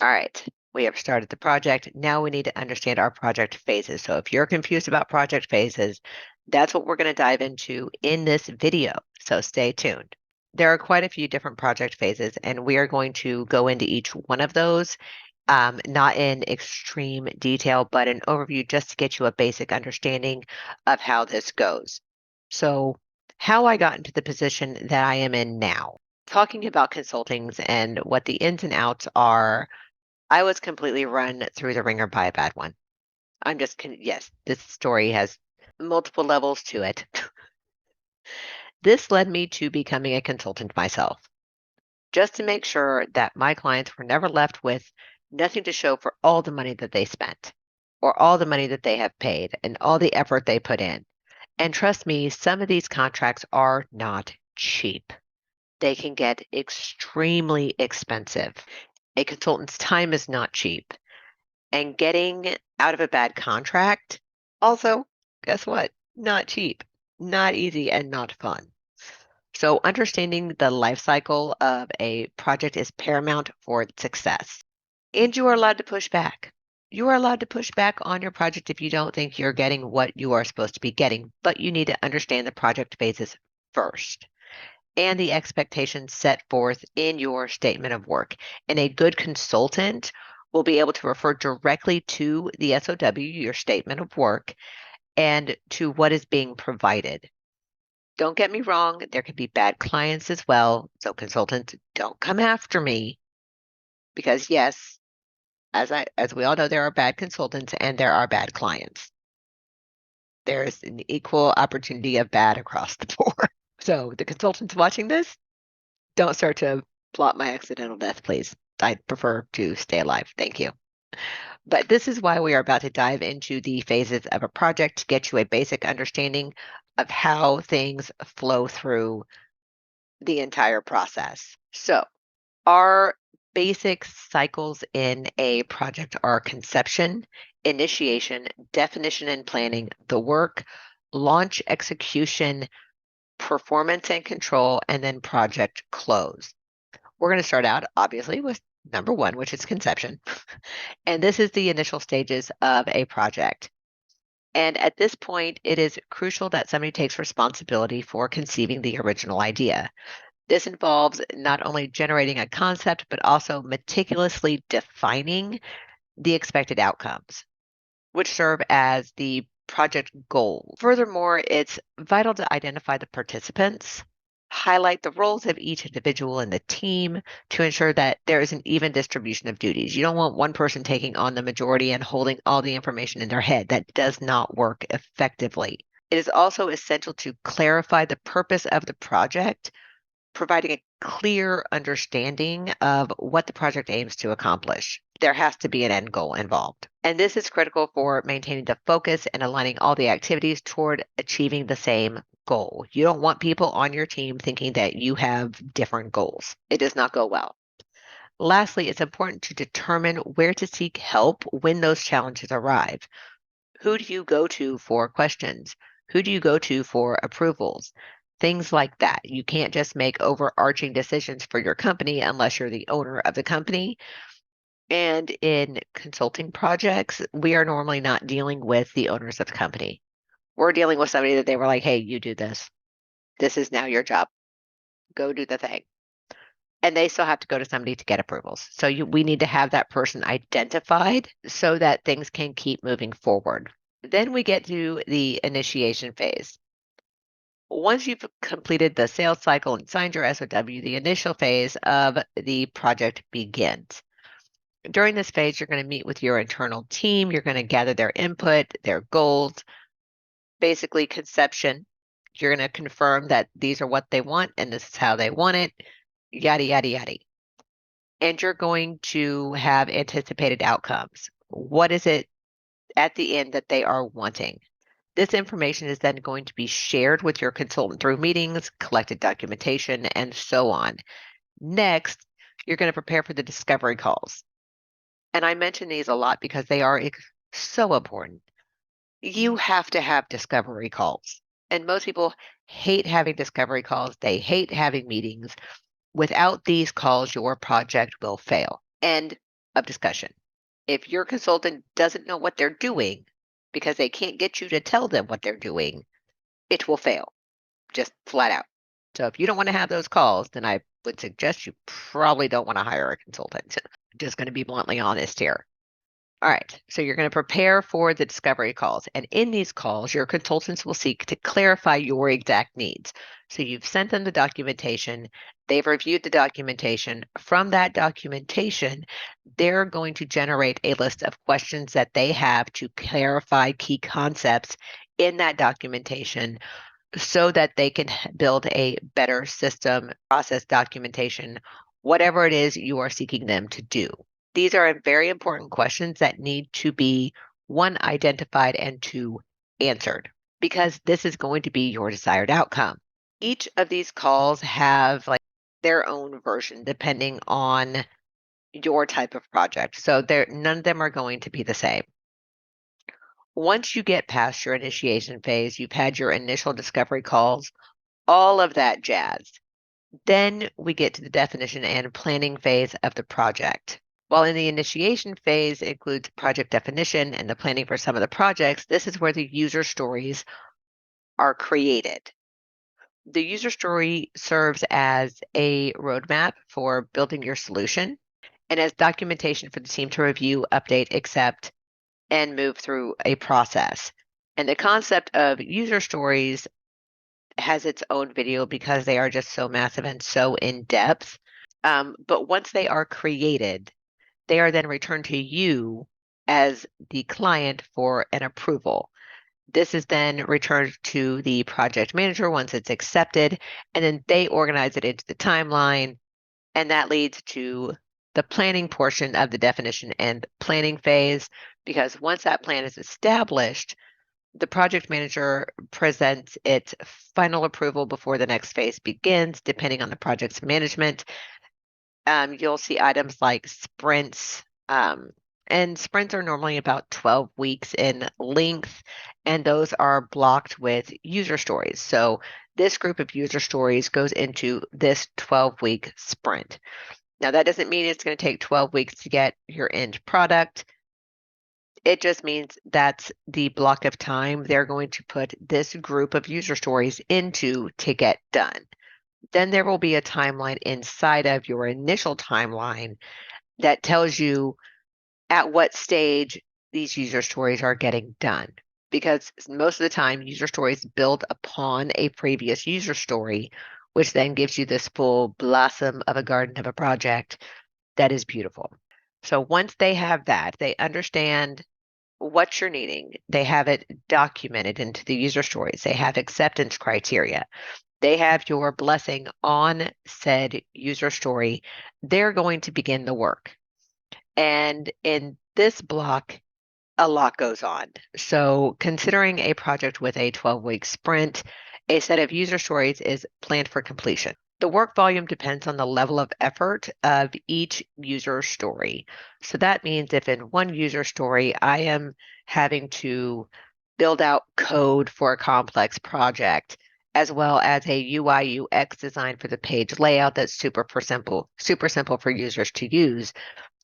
All right, we have started the project. Now we need to understand our project phases. So if you're confused about project phases, that's what we're going to dive into in this video. So stay tuned. There are quite a few different project phases, and we are going to go into each one of those, not in extreme detail, but an overview just to get you a basic understanding of how this goes. So how I got into the position that I am in now. Talking about consultings and what the ins and outs are, I was completely run through the ringer by a bad one. Yes, this story has multiple levels to it. This led me to becoming a consultant myself, just to make sure that my clients were never left with nothing to show for all the money that they spent, or all the money that they have paid, and all the effort they put in. And trust me, some of these contracts are not cheap. They can get extremely expensive. A consultant's time is not cheap. And getting out of a bad contract, also, guess what? Not cheap, not easy, and not fun. So, understanding the life cycle of a project is paramount for its success. And you are allowed to push back. You are allowed to push back on your project if you don't think you're getting what you are supposed to be getting, but you need to understand the project phases first and the expectations set forth in your statement of work. And a good consultant will be able to refer directly to the SOW, your statement of work, and to what is being provided. Don't get me wrong, there can be bad clients as well. So consultants, don't come after me because yes, as we all know, there are bad consultants and there are bad clients. There's an equal opportunity of bad across the board. So the consultants watching this, don't start to plot my accidental death, please. I'd prefer to stay alive. Thank you. But this is why we are about to dive into the phases of a project to get you a basic understanding of how things flow through the entire process. So, our basic cycles in a project are conception, initiation, definition and planning, the work, launch, execution, performance and control, and then project close. We're going to start out, obviously, with number one, which is conception. And this is the initial stages of a project. And at this point, it is crucial that somebody takes responsibility for conceiving the original idea. This involves not only generating a concept, but also meticulously defining the expected outcomes, which serve as the project goal. Furthermore, it's vital to identify the participants, highlight the roles of each individual in the team to ensure that there is an even distribution of duties. You don't want one person taking on the majority and holding all the information in their head. That does not work effectively. It is also essential to clarify the purpose of the project, providing a clear understanding of what the project aims to accomplish. There has to be an end goal involved. And this is critical for maintaining the focus and aligning all the activities toward achieving the same goal. You don't want people on your team thinking that you have different goals. It does not go well. Lastly, it's important to determine where to seek help when those challenges arrive. Who do you go to for questions? Who do you go to for approvals? Things like that. You can't just make overarching decisions for your company unless you're the owner of the company. And in consulting projects, we are normally not dealing with the owners of the company. We're dealing with somebody that they were like, hey, you do this. This is now your job. Go do the thing. And they still have to go to somebody to get approvals. So we need to have that person identified so that things can keep moving forward. Then we get to the initiation phase. Once you've completed the sales cycle and signed your SOW, the initial phase of the project begins. During this phase, you're going to meet with your internal team. You're going to gather their input, their goals, basically conception. You're going to confirm that these are what they want and this is how they want it, yada, yada, yada. And you're going to have anticipated outcomes. What is it at the end that they are wanting? This information is then going to be shared with your consultant through meetings, collected documentation, and so on. Next, you're going to prepare for the discovery calls. And I mention these a lot because they are so important. You have to have discovery calls. And most people hate having discovery calls. They hate having meetings. Without these calls, your project will fail. And of discussion. If your consultant doesn't know what they're doing because they can't get you to tell them what they're doing, it will fail, just flat out. So if you don't want to have those calls, then I would suggest you probably don't want to hire a consultant. Just going to be bluntly honest here. All right, so you're going to prepare for the discovery calls. And in these calls, your consultants will seek to clarify your exact needs. So you've sent them the documentation, they've reviewed the documentation. From that documentation, they're going to generate a list of questions that they have to clarify key concepts in that documentation so that they can build a better system, process documentation, whatever it is you are seeking them to do. These are very important questions that need to be, one, identified, and two, answered, because this is going to be your desired outcome. Each of these calls have like their own version depending on your type of project. So none of them are going to be the same. Once you get past your initiation phase, you've had your initial discovery calls, all of that jazz. Then we get to the definition and planning phase of the project. While in the initiation phase includes project definition and the planning for some of the projects, this is where the user stories are created. The user story serves as a roadmap for building your solution and as documentation for the team to review, update, accept, and move through a process. And the concept of user stories has its own video because they are just so massive and so in depth. But once they are created, they are then returned to you as the client for an approval. This is then returned to the project manager once it's accepted, and then they organize it into the timeline, and that leads to the planning portion of the definition and planning phase, because once that plan is established, the project manager presents its final approval before the next phase begins, depending on the project's management. You'll see items like sprints, and sprints are normally about 12 weeks in length, and those are blocked with user stories. So this group of user stories goes into this 12-week sprint. Now, that doesn't mean it's going to take 12 weeks to get your end product. It just means that's the block of time they're going to put this group of user stories into to get done. Then there will be a timeline inside of your initial timeline that tells you at what stage these user stories are getting done. Because most of the time, user stories build upon a previous user story, which then gives you this full blossom of a garden of a project that is beautiful. So once they have that, they understand what you're needing. They have it documented into the user stories. They have acceptance criteria. They have your blessing on said user story. They're going to begin the work. And in this block, a lot goes on. So considering a project with a 12-week sprint, a set of user stories is planned for completion. The work volume depends on the level of effort of each user story. So that means if in one user story, I am having to build out code for a complex project, as well as a UI UX design for the page layout that's super simple for users to use,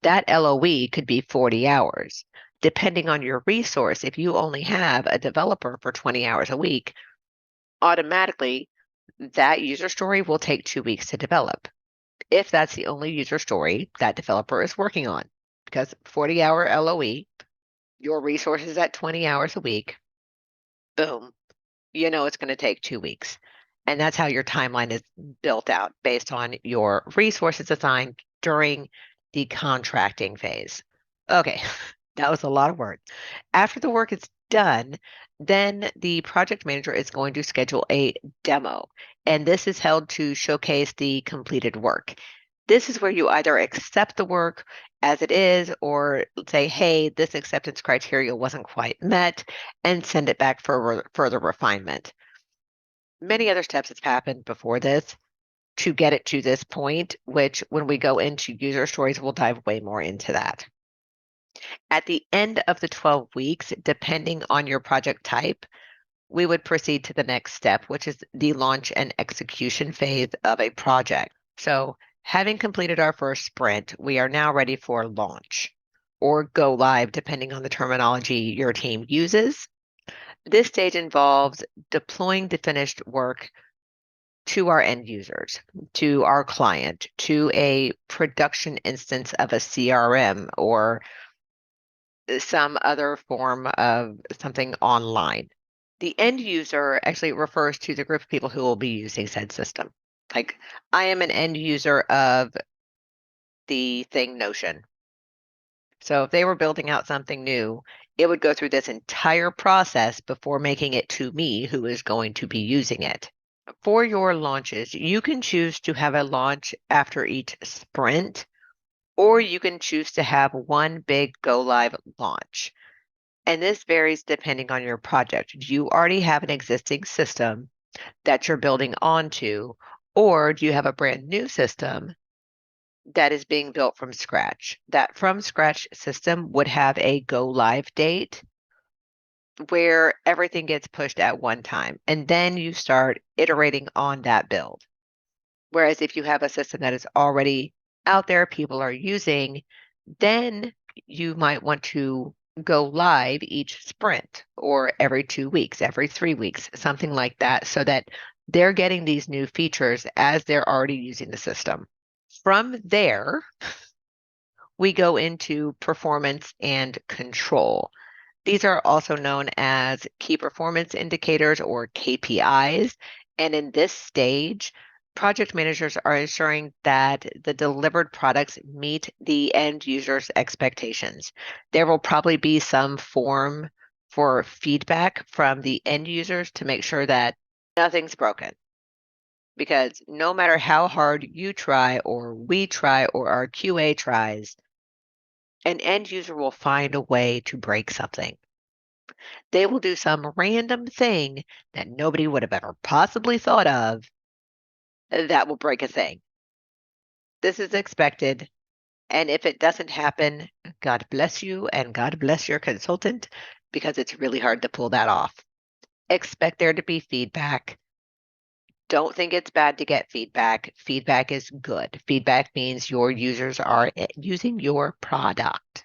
that LOE could be 40 hours. Depending on your resource, if you only have a developer for 20 hours a week, automatically that user story will take 2 weeks to develop. If that's the only user story that developer is working on, because 40-hour LOE, your resources at 20 hours a week, boom, you know it's going to take 2 weeks. And that's how your timeline is built out based on your resources assigned during the contracting phase. Okay, that was a lot of words. After the work is done, then the project manager is going to schedule a demo, and this is held to showcase the completed work. This is where you either accept the work as it is or say, hey, this acceptance criteria wasn't quite met, and send it back for further refinement. Many other steps have happened before this to get it to this point, which when we go into user stories, we'll dive way more into that. At the end of the 12 weeks, depending on your project type, we would proceed to the next step, which is the launch and execution phase of a project. So Having completed our first sprint, we are now ready for launch or go live, depending on the terminology your team uses. This stage involves deploying the finished work to our end users, to our client, to a production instance of a CRM or some other form of something online. The end user actually refers to the group of people who will be using said system. Like, I am an end user of the thing Notion. So if they were building out something new, it would go through this entire process before making it to me, who is going to be using it. For your launches, you can choose to have a launch after each sprint, or you can choose to have one big go live launch. And this varies depending on your project. Do you already have an existing system that you're building onto, or do you have a brand new system that is being built from scratch? That from scratch system would have a go live date where everything gets pushed at one time, and then you start iterating on that build. Whereas if you have a system that is already out there, people are using, then you might want to go live each sprint or every 2 weeks, every 3 weeks, something like that, so that they're getting these new features as they're already using the system. From there, we go into performance and control. These are also known as key performance indicators or KPIs. And in this stage, project managers are ensuring that the delivered products meet the end user's expectations. There will probably be some form for feedback from the end users to make sure that nothing's broken. Because no matter how hard you try, or we try, or our QA tries, an end user will find a way to break something. They will do some random thing that nobody would have ever possibly thought of that will break a thing. This is expected. And if it doesn't happen, God bless you and God bless your consultant, because it's really hard to pull that off. Expect there to be feedback. Don't think it's bad to get feedback. Feedback is good. Feedback means your users are using your product,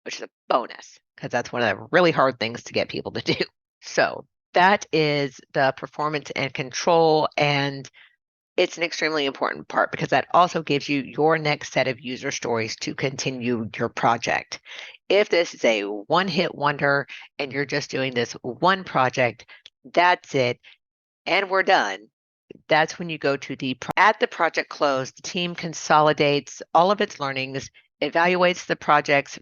which is a bonus because that's one of the really hard things to get people to do. So that is the performance and control. And it's an extremely important part because that also gives you your next set of user stories to continue your project. If this is a one-hit wonder and you're just doing this one project, that's it, and we're done. That's when you go to at the project close, the team consolidates all of its learnings, evaluates the project's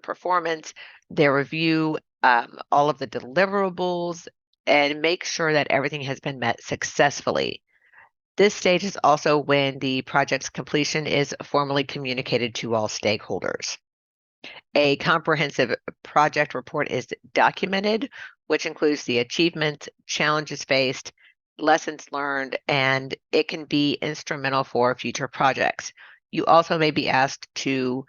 performance, they review all of the deliverables, and make sure that everything has been met successfully. This stage is also when the project's completion is formally communicated to all stakeholders. A comprehensive project report is documented, which includes the achievements, challenges faced, lessons learned, and it can be instrumental for future projects. You also may be asked to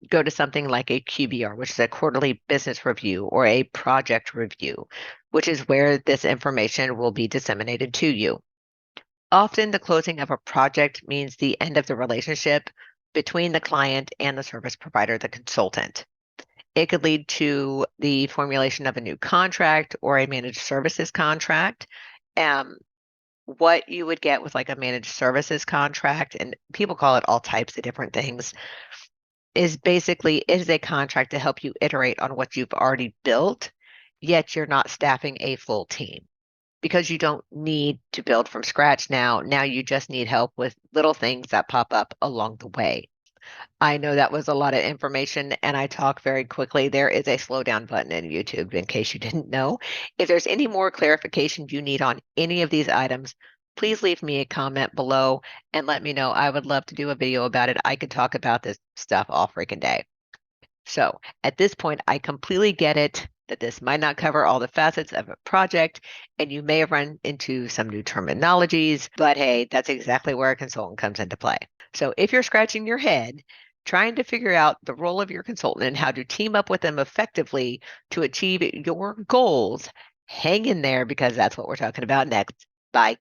go to something like a QBR, which is a quarterly business review, or a project review, which is where this information will be disseminated to you. Often the closing of a project means the end of the relationship between the client and the service provider, the consultant. It could lead to the formulation of a new contract or a managed services contract. What you would get with like a managed services contract, and people call it all types of different things, is basically it is a contract to help you iterate on what you've already built, yet you're not staffing a full team because you don't need to build from scratch now. Now you just need help with little things that pop up along the way. I know that was a lot of information and I talk very quickly. There is a slow down button in YouTube in case you didn't know. If there's any more clarification you need on any of these items, please leave me a comment below and let me know. I would love to do a video about it. I could talk about this stuff all freaking day. So at this point, I completely get it that this might not cover all the facets of a project, and you may have run into some new terminologies, but hey, that's exactly where a consultant comes into play. So if you're scratching your head, trying to figure out the role of your consultant and how to team up with them effectively to achieve your goals, hang in there because that's what we're talking about next. Bye.